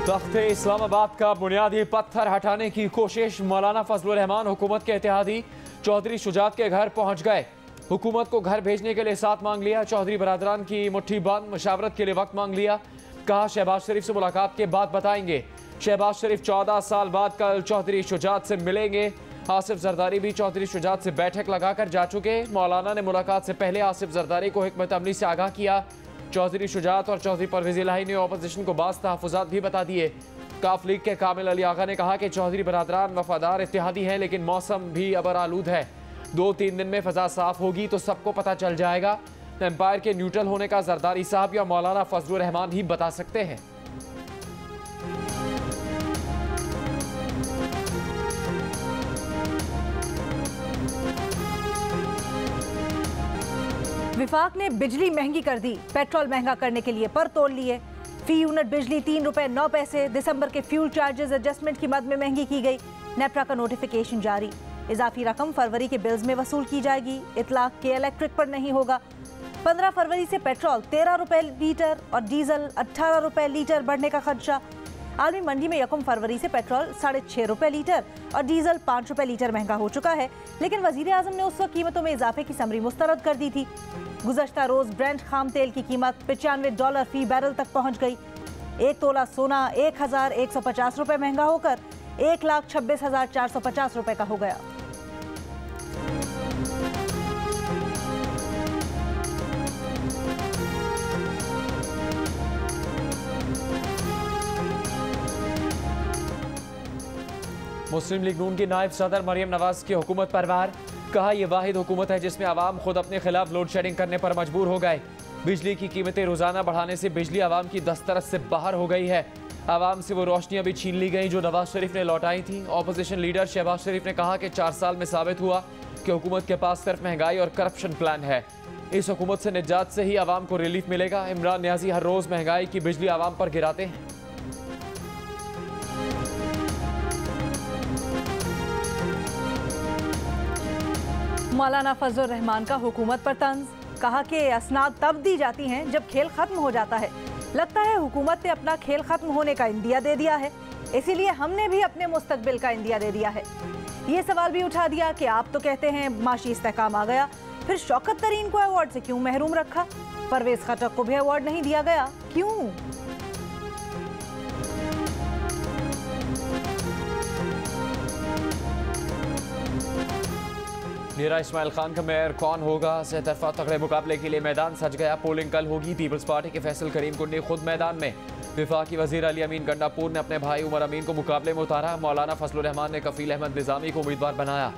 तख्ते इस्लामाबाद का बुनियादी पत्थर हटाने की कोशिश। मौलाना फजलुर रहमान हुकूमत के इत्तेहादी चौधरी शुजात के घर पहुंच गए। हुकूमत को घर भेजने के लिए साथ मांग लिया। चौधरी बरादरान की मुट्ठी बंद, मुशावरत के लिए वक्त मांग लिया। कहा शहबाज शरीफ से मुलाकात के बाद बताएंगे। शहबाज शरीफ 14 साल बाद कल चौधरी शुजात से मिलेंगे। आसिफ जरदारी भी चौधरी शुजात से बैठक लगाकर जा चुके। मौलाना ने मुलाकात से पहले आसिफ जरदारी को हिकमत अमली से आगाह किया। चौधरी शुजात और चौधरी परवेज इलाही ने अपोजिशन को बाज़ तहफ़्फ़ुज़ात भी बता दिए। काफ लीग के कामिल अली आगा ने कहा कि चौधरी बरादरान वफादार इत्तेहादी हैं, लेकिन मौसम भी अबर आलूद है। 2-3 दिन में फ़ज़ा साफ होगी तो सबको पता चल जाएगा। एम्पायर के न्यूट्रल होने का जरदारी साहब या मौलाना फजलुर रहमान ही बता सकते हैं। विफाक ने बिजली महंगी कर दी। पेट्रोल महंगा करने के लिए पर तोल लिए। फी यूनिट बिजली 3 रुपए 9 पैसे। दिसंबर के फ्यूल चार्जेस एडजस्टमेंट की मद में महंगी की गई। नेपरा का नोटिफिकेशन जारी। इजाफी रकम फरवरी के बिल्स में वसूल की जाएगी। इतलाक के इलेक्ट्रिक पर नहीं होगा। 15 फरवरी से पेट्रोल 13 रुपए लीटर और डीजल 18 रुपए लीटर बढ़ने का खदशा। आलमी मंडी में 1 फरवरी से पेट्रोल 6.5 रुपए लीटर और डीजल 5 रुपए लीटर महंगा हो चुका है, लेकिन वजीर आजम ने उस वक्त कीमतों में इजाफे की समरी मुस्तरद कर दी थी। गुज़श्ता रोज ब्रेंट खाम तेल की कीमत $95 फी बैरल तक पहुंच गई। 1 तोला सोना 1150 रुपए महंगा होकर 1,26,450 रुपए का हो गया। मुस्लिम लीग नून की नायब सदर मरियम नवाज की हुकूमत पर वार। कहा यह वाहिद हुकूमत है जिसमें आवाम खुद अपने खिलाफ लोड शेडिंग करने पर मजबूर हो गए। बिजली की कीमतें रोजाना बढ़ाने से बिजली आवाम की दस्तरस से बाहर हो गई है। आवाम से वो रोशनियां भी छीन ली गई जो नवाज शरीफ ने लौटाई थी। अपोजिशन लीडर शहबाज शरीफ ने कहा कि 4 साल में साबित हुआ कि हुकूमत के पास सिर्फ महंगाई और करप्शन प्लान है। इस हुकूमत से निजात से ही आवाम को रिलीफ मिलेगा। इमरान न्याजी हर रोज महंगाई की बिजली आवाम पर गिराते हैं। मौलाना फजलुर रहमान का हुकूमत पर तंज। कहा कि असनाद तब दी जाती हैं जब खेल खत्म हो जाता है। लगता है हुकूमत ने अपना खेल खत्म होने का इंदिया दे दिया है, इसीलिए हमने भी अपने मुस्तकबिल का इंदिया दे दिया है। ये सवाल भी उठा दिया कि आप तो कहते हैं माशी इस्तेहकाम आ गया, फिर शौकत तरीन को अवार्ड से क्यों महरूम रखा? परवेज खटक को भी अवार्ड नहीं दिया गया, क्यों? मीरा इस्माइल खान का मेयर कौन होगा? से तरफा तगड़े मुकाबले के लिए मैदान सज गया। पोलिंग कल होगी। पीपल्स पार्टी के फैसल करीम कुंडी खुद मैदान में। विफाकी वजीर अली अमीन गंडापुर ने अपने भाई उमर अमीन को मुकाबले में उतारा। मौलाना फजलुर रहमान ने कफील अहमद निजामी को उम्मीदवार बनाया।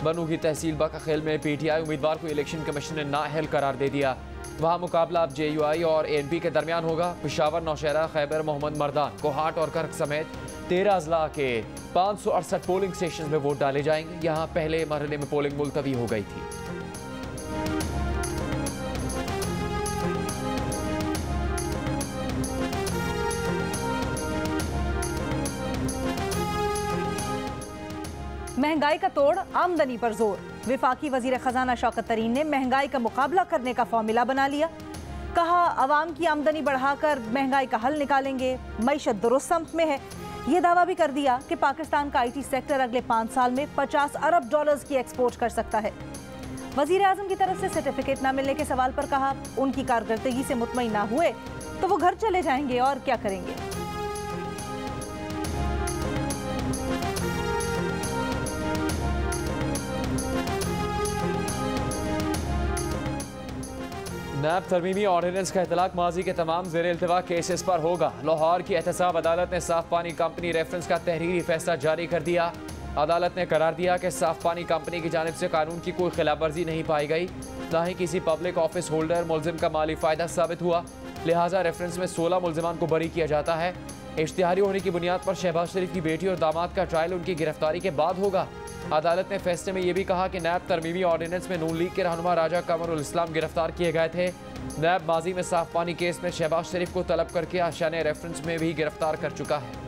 बनू की तहसील बकाखेल में PTI उम्मीदवार को इलेक्शन कमीशन ने नाअहल करार दे दिया। वहाँ मुकाबला अब JUI और ANP के दरमियान होगा। पिशावर, नौशहरा, खैबर, मोहम्मद मर्दान, कोहाट और कर्क समेत 13 अजला के 568 पोलिंग स्टेशन में वोट डाले जाएंगे। यहाँ पहले मरहले में पोलिंग मुलतवी हो गई थी। महंगाई का तोड़, आमदनी पर जोर। विफाकी वजीर खजाना शौकत तरीन ने महंगाई का मुकाबला करने का फॉर्मूला बना लिया। कहा आवाम की आमदनी बढ़ाकर महंगाई का हल निकालेंगे। मईशत दुरुस्त सम्त में है। ये दावा भी कर दिया कि पाकिस्तान का IT सेक्टर अगले 5 साल में $50 अरब की एक्सपोर्ट कर सकता है। वजीर आजम की तरफ से सर्टिफिकेट न मिलने के सवाल पर कहा उनकी कारकर्दगी से मुतमईन ना हुए तो वो घर चले जाएंगे और क्या करेंगे। नैब तरमीमी ऑर्डिनेंस का इतलाक माजी के तमाम ज़ेर इल्तिवा केसेस पर होगा। लाहौर की एहतसाब अदालत ने साफ पानी कंपनी रेफरेंस का तहरीरी फैसला जारी कर दिया। अदालत ने करार दिया कि साफ पानी कंपनी की जानिब से कानून की कोई खिलाफ वर्जी नहीं पाई गई, ना ही किसी पब्लिक ऑफिस होल्डर मुलजिम का माली फ़ायदा साबित हुआ। लिहाजा रेफरेंस में 16 मुलजिमान को बरी किया जाता है। इश्तिहारी होने की बुनियाद पर शहबाज शरीफ की बेटी और दामाद का ट्रायल उनकी गिरफ्तारी के बाद होगा। अदालत ने फैसले में यह भी कहा कि नैब तरमीमी ऑर्डिनेंस में नून लीग के रहनुमा राजा कमरुल इस्लाम गिरफ्तार किए गए थे। नैब माजी में साफ पानी केस में शहबाज शरीफ को तलब करके आशान रेफरेंस में भी गिरफ्तार कर चुका है।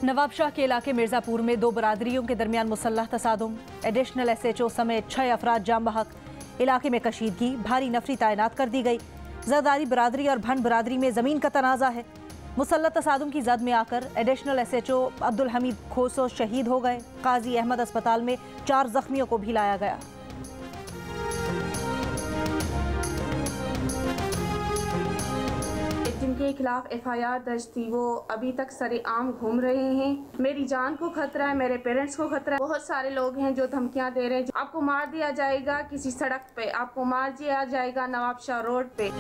नवाबशाह के इलाके मिर्जापुर में दो बरादरियों के दरमियान मुसल्लह तसादुम, एडिशनल SHO समेत 6 अफराद जाम बहक। इलाके में कशीदगी, भारी नफरी तैनात कर दी गई। जरदारी बरादरी और भंड बरादरी में जमीन का तनाजा है। मुसल्लह तसादुम की जद में आकर एडिशनल SHO अब्दुल हमीद खोसो शहीद हो गए। काजी अहमद अस्पताल में 4 जख्मियों को भी लाया गया। जिनके खिलाफ FIR दर्ज थी वो अभी तक सरेआम घूम रहे हैं। मेरी जान को खतरा है, मेरे पेरेंट्स को खतरा है। बहुत सारे लोग हैं जो धमकियां दे रहे हैं, आपको मार दिया जाएगा किसी सड़क पे, आपको मार दिया जाएगा नवाबशाह रोड पे।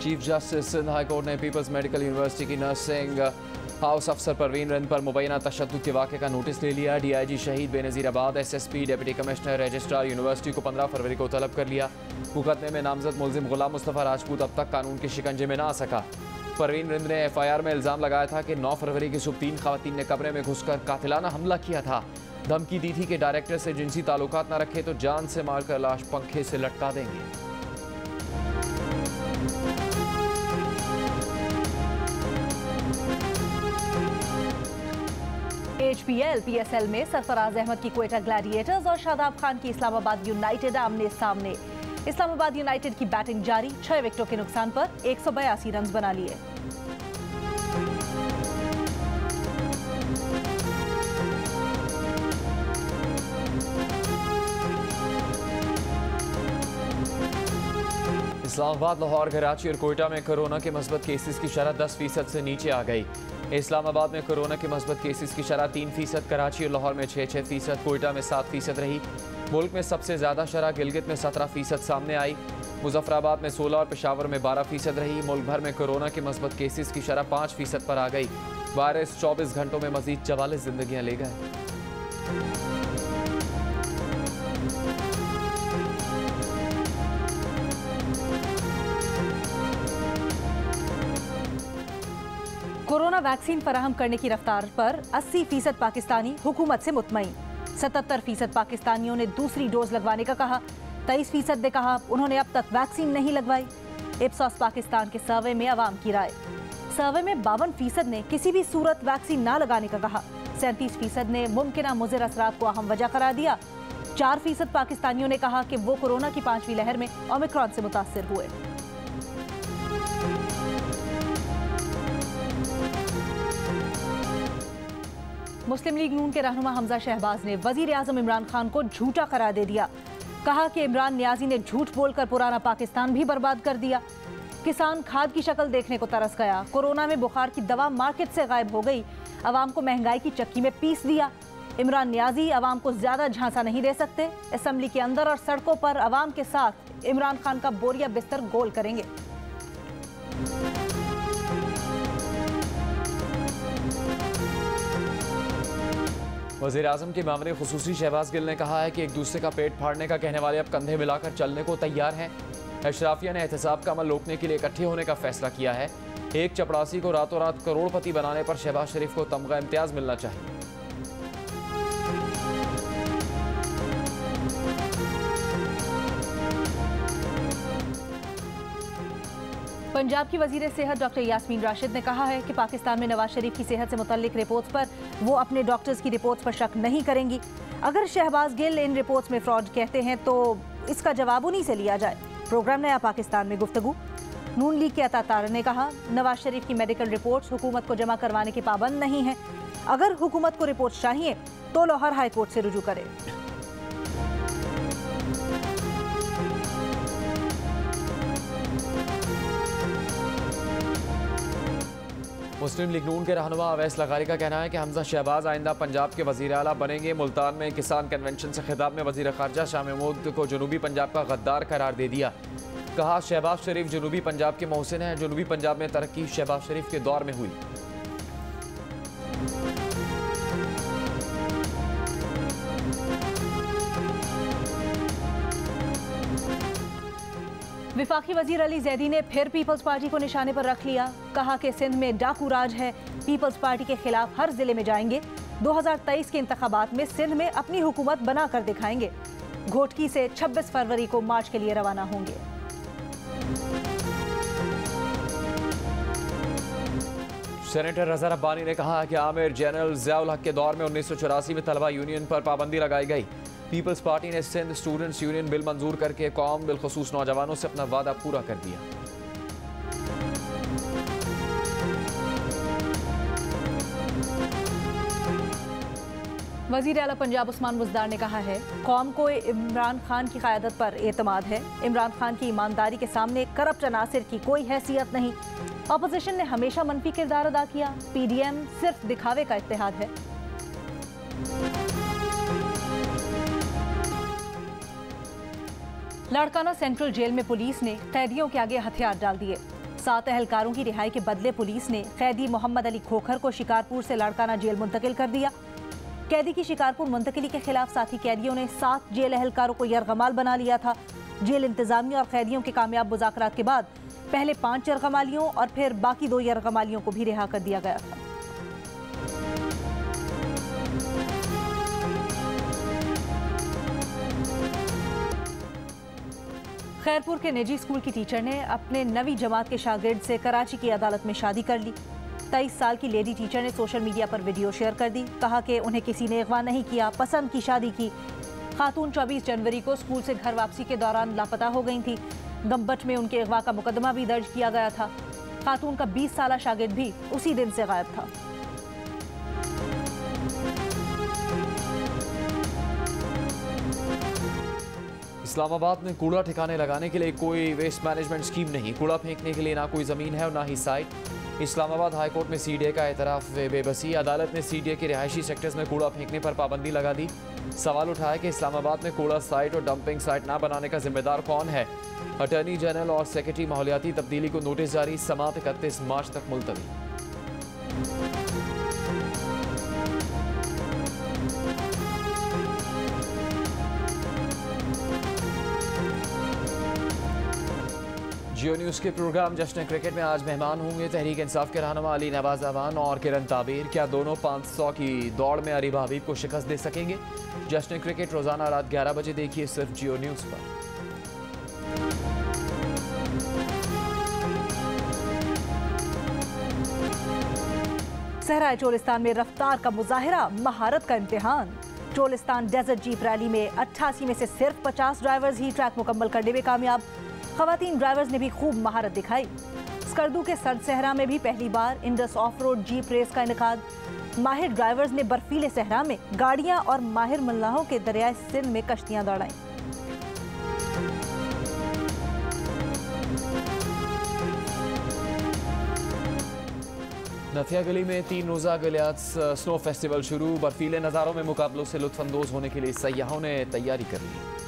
Chief justice Sindh high court ने पीपल्स मेडिकल यूनिवर्सिटी की नर्सिंग हाउस अफसर परवीन रिंद पर मुबैना तशद्दुद के वाक़े का नोटिस ले लिया। DIG शहीद Benazirabad, SSP, deputy commissioner, registrar university को 15 फरवरी को तलब कर लिया। मुकदमे में नामजद मुलजिम गुलाम मुस्तफ़ा राजपूत अब तक कानून के शिकंजे में ना आ सका। परवीन रिंद ने FIR में इल्ज़ाम लगाया था कि 9 फरवरी की सुबह 3 ख़वातीन ने कमरे में घुसकर कातिलाना हमला किया था। धमकी दी थी कि डायरेक्टर से जिनसी ताल्लुकात न रखे तो जान से मारकर लाश पंखे से लटका देंगे। HPL PSL में सरफराज अहमद की क्वेटा ग्लैडिएटर्स और शादाब खान की इस्लामाबाद यूनाइटेड आमने सामने। इस्लामाबाद यूनाइटेड की बैटिंग जारी, 6 विकेटों के नुकसान पर 182 रन बना लिए। इस्लामाबाद, लाहौर, कराची और कोयटा में कोरोना के मस्बत केसेस की शरह 10% से नीचे आ गई। इस्लामाबाद में कोरोना के मस्बत केसेस की शरह 3%, कराची और लाहौर में 6%, कोयटा में 7% रही। मुल्क में सबसे ज़्यादा शरह गिलगित में 17% सामने आई। मुजफ्फराबाद में 16 और पेशावर में 12% रही। मुल्क भर में कोरोना के मस्बत केसेस की शरह 5% पर आ गई। वायरस 24 घंटों में मजीद 44 जिंदगियाँ ले गए। कोरोना वैक्सीन फराहम करने की रफ्तार पर 80% पाकिस्तानी हुकूमत से मुतमईन। 77% पाकिस्तानियों ने दूसरी डोज लगवाने का कहा। 23% ने कहा उन्होंने अब तक वैक्सीन नहीं लगवाई। इप्सॉस पाकिस्तान के सर्वे में अवाम की राय। सर्वे में 52% ने किसी भी सूरत वैक्सीन ना लगाने का कहा। 37% ने मुमकिन मुज़िर असरात को अहम वजह करार दिया। 4% पाकिस्तानियों ने कहा कि वो कोरोना की 5वीं लहर में ओमिक्रॉन से मुतासिर हुए। मुस्लिम लीग नून के रहनुमा हमजा शहबाज ने वजीर आजम इमरान खान को झूठा करार दे दिया। कहा कि इमरान नियाजी ने झूठ बोलकर पुराना पाकिस्तान भी बर्बाद कर दिया। किसान खाद की शक्ल देखने को तरस गया। कोरोना में बुखार की दवा मार्केट से गायब हो गई। अवाम को महंगाई की चक्की में पीस दिया। इमरान नियाजी अवाम को ज्यादा झांसा नहीं दे सकते। असेंबली के अंदर और सड़कों पर अवाम के साथ इमरान खान का बोरिया बिस्तर गोल करेंगे। वज़ीर आज़म के मामले खुसूसी शहबाज गिल ने कहा है कि एक दूसरे का पेट फाड़ने का कहने वाले अब कंधे मिलाकर चलने को तैयार हैं। अशराफिया ने एहतसाब का अमल रोकने के लिए इकट्ठे होने का फैसला किया है। एक चपड़ासी को रातों रात करोड़पति बनाने पर शहबाज शरीफ को तमगा इम्तियाज मिलना चाहिए। पंजाब की वजीर सेहत डॉक्टर यास्मीन राशिद ने कहा है कि पाकिस्तान में नवाज शरीफ की सेहत से मुतल्लिक रिपोर्ट्स पर वो अपने डॉक्टर्स की रिपोर्ट्स पर शक नहीं करेंगी। अगर शहबाज गिल इन रिपोर्ट्स में फ्रॉड कहते हैं तो इसका जवाब उन्हीं से लिया जाए। प्रोग्राम नया पाकिस्तान में गुफ्तगू। नून लीग के अता तार ने कहा नवाज शरीफ की मेडिकल रिपोर्ट्स हुकूमत को जमा करवाने के पाबंद नहीं है। अगर हुकूमत को रिपोर्ट्स चाहिए तो लाहौर हाई कोर्ट से रुजू करे। मुस्लिम लीग नून के रहनुमा अवैस लगारी का कहना है कि हमजा शहबाज आइंदा पंजाब के वज़ीर आला बनेंगे। मुल्तान में किसान कन्वेंशन से खिताब में वज़ीर ख़ारजा शाह महमूद को जनूबी पंजाब का गद्दार करार दे दिया। कहा शहबाज शरीफ जनूबी पंजाब के मोहसिन हैं। जनूबी पंजाब में तरक्की शहबाज शरीफ के दौर में हुई। विफाकी वजीर अली जैदी ने फिर पीपल्स पार्टी को निशाने पर रख लिया। कहा कि सिंध में डाकू राज है। पीपल्स पार्टी के खिलाफ हर जिले में जाएंगे। 2023 के इंतखाबात में सिंध में अपनी हुकूमत बना कर दिखाएंगे। घोटकी से 26 फरवरी को मार्च के लिए रवाना होंगे। सेनेटर रजा रब्बानी ने कहा कि आमिर जनरल ज़ियाउल हक के दौर में 1984 में तलबा यूनियन पर पाबंदी लगाई गई। पीपल्स पार्टी ने सिंध स्टूडेंट्स यूनियन बिल मंजूर करके कौम बिलखुसूस नौजवानों से अपना वादा पूरा कर दिया। वज़ीर आला पंजाब उस्मान बुज़दार ने कहा है, कौम को इमरान खान की क़यादत पर एतमाद है। इमरान खान की ईमानदारी के सामने करप्ट अनासिर की कोई हैसियत नहीं। अपोजिशन ने हमेशा मनफी किरदार अदा किया। PDM सिर्फ दिखावे का इत्तेहाद है। लाड़काना सेंट्रल जेल में पुलिस ने कैदियों के आगे हथियार डाल दिए। 7 एहलकारों की रिहाई के बदले पुलिस ने कैदी मोहम्मद अली खोखर को शिकारपुर से लाड़काना जेल मुंतकिल कर दिया। कैदी की शिकारपुर मुंतकिली के खिलाफ साथी कैदियों ने 7 जेल एहलकारों को यरगमाल बना लिया था। जेल इंतजामिया और कैदियों के कामयाब मुज़ाकरात के बाद पहले 5 यरगमालियों और फिर बाकी 2 यरगमालियों को भी रिहा कर दिया गया था। खैरपुर के निजी स्कूल की टीचर ने अपने 9वीं जमात के शागिर्द से कराची की अदालत में शादी कर ली। 23 साल की लेडी टीचर ने सोशल मीडिया पर वीडियो शेयर कर दी। कहा कि उन्हें किसी ने अगवा नहीं किया, पसंद की शादी की। खातून 24 जनवरी को स्कूल से घर वापसी के दौरान लापता हो गई थी। गम्बट में उनके अगवा का मुकदमा भी दर्ज किया गया था। खातून का 20 साला शागिर्द भी उसी दिन से गायब था। इस्लामाबाद में कूड़ा ठिकाने लगाने के लिए कोई वेस्ट मैनेजमेंट स्कीम नहीं। कूड़ा फेंकने के लिए ना कोई ज़मीन है और ना ही साइट। इस्लामाबाद हाई कोर्ट में CDA का एतराफ़ बेबसी। अदालत ने CDA के रिहायशी सेक्टर्स में कूड़ा फेंकने पर पाबंदी लगा दी। सवाल उठाया कि इस्लामाबाद में कूड़ा साइट और डंपिंग साइट ना बनाने का जिम्मेदार कौन है। अटॉर्नी जनरल और सेक्रेटरी माहौलियाती तब्दीली को नोटिस जारी। समाअत 31 मार्च तक मुलतवी। जियो न्यूज़ के प्रोग्राम जश्न क्रिकेट में आज मेहमान होंगे तहरीक इंसाफ के रहनुमा अली नवाज अवान और किरण ताबीर। क्या दोनों 500 की दौड़ में अरीबा हबीब को शिकस्त दे सकेंगे? जश्न क्रिकेट रोजाना रात 11 बजे देखिए सिर्फ जियो न्यूज़ पर। सहरा चोलिस्तान में रफ्तार का मुजाहिरा, महारत का इम्तिहान। चोलिस्तान डेजर्ट जीप रैली में 88 में से सिर्फ 50 ड्राइवर्स ही ट्रैक मुकम्मल करने में कामयाब। खवातीन ड्राइवर्स ने भी खूब महारत दिखाई। स्कर्दू के सर्द सहरा में भी पहली बार Indus off road jeep race का इनेकाद। माहिर ड्राइवर्स ने बर्फीले सहरा में गाड़ियां और माहिर मल्लाहों के दरियाए सिंध में कश्तियां दौड़ाई। नथिया गली में 3 रोज़ा गलियात स्नो फेस्टिवल शुरू। बर्फीले नज़ारों में मुकाबलों से लुत्फानंदोज होने के लिए सयाहों ने तैयारी कर ली।